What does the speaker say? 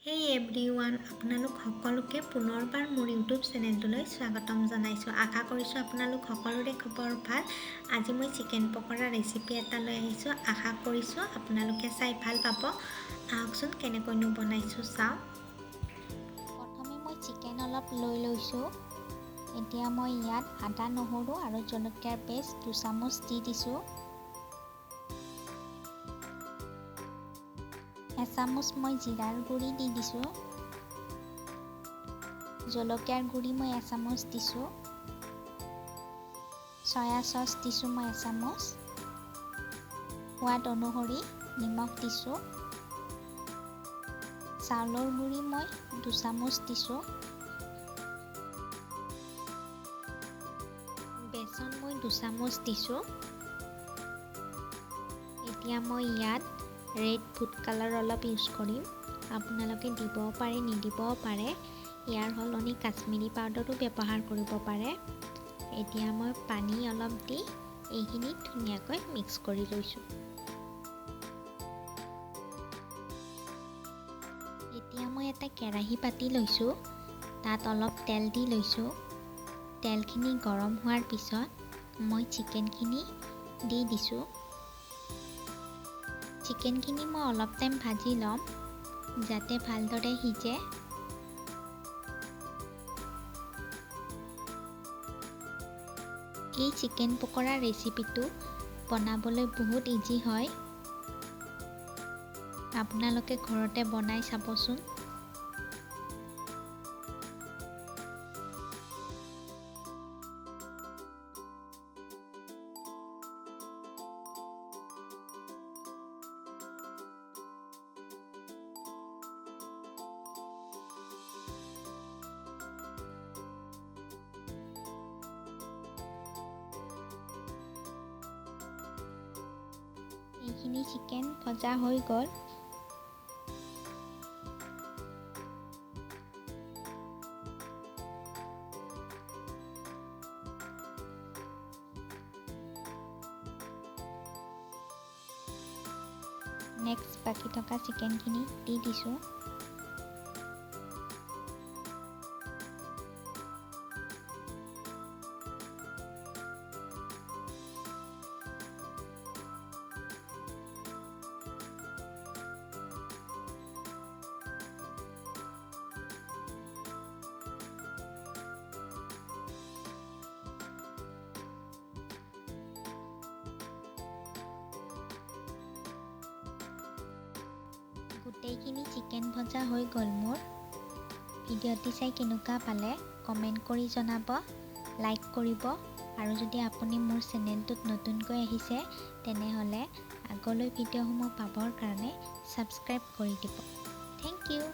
হেই everyone, আপোনালোক সকলোকে পুনৰবাৰ মোৰ ইউটিউব চেনেলটোলৈ স্বাগতম জনাইছোঁ। আশা কৰিছোঁ আপোনালোক সকলোৰে খবৰ ভাল। আজি মই চিকেন পকৰা ৰেচিপি এটা লৈ আহিছোঁ। আশা কৰিছোঁ আপোনালোকে চাই ভাল পাব। আহকচোন কেনেকৈনো বনাইছোঁ চাওঁ। প্ৰথমে মই চিকেন অলপ লৈ লৈছোঁ। এতিয়া মই ইয়াত আদা, নহৰু আৰু জলকীয়াৰ পেষ্ট 2 চামুচ দি দিছোঁ। 1 চামুচ মই জিৰাৰ গুড়ি দি দিছোঁ। জলকীয়াৰ গুড়ি মই 1 চামুচ দিছোঁ। চয়া চচ দিছোঁ মই 1 চামুচ। সোৱাদ অনুসৰি নিমখ দিছোঁ। চাউলৰ গুড়ি মই 2 চামুচ দিছোঁ। বেচন মই 2 চামুচ দিছোঁ। এতিয়া মই ইয়াত ৰেড ফুড কালাৰ অলপ ইউজ কৰিম। আপোনালোকে দিবও পাৰে, নিদিবও পাৰে। ইয়াৰ সলনি কাশ্মীৰী পাউডাৰো ব্যৱহাৰ কৰিব পাৰে। এতিয়া মই পানী অলপ দি এইখিনি ধুনীয়াকৈ মিক্স কৰি লৈছোঁ। এতিয়া মই এটা কেৰাহী পাতি লৈছোঁ। তাত অলপ তেল দি লৈছোঁ। তেলখিনি গৰম হোৱাৰ পিছত মই চিকেনখিনি দি দিছোঁ। চিকেনখিনি মই অলপ টাইম ভাজি ল'ম যাতে ভালদৰে সিজে। এই চিকেন পকৰা ৰেচিপিটো বনাবলৈ বহুত ইজি হয়। আপোনালোকে ঘৰতে বনাই চাবচোন। এইখিনি চিকেন ভজা হৈ গ'ল। নেক্সট বাকী থকা চিকেনখিনি দি দিছোঁ। গোটেইখিনি চিকেন ভজা হৈ গ'ল মোৰ। ভিডিঅ'টি চাই কেনেকুৱা পালে কমেণ্ট কৰি জনাব, লাইক কৰিব আৰু যদি আপুনি মোৰ চেনেলটোত নতুনকৈ আহিছে তেনেহ'লে আগলৈ ভিডিঅ'সমূহ পাবৰ কাৰণে ছাবস্ক্ৰাইব কৰি দিব। Thank U.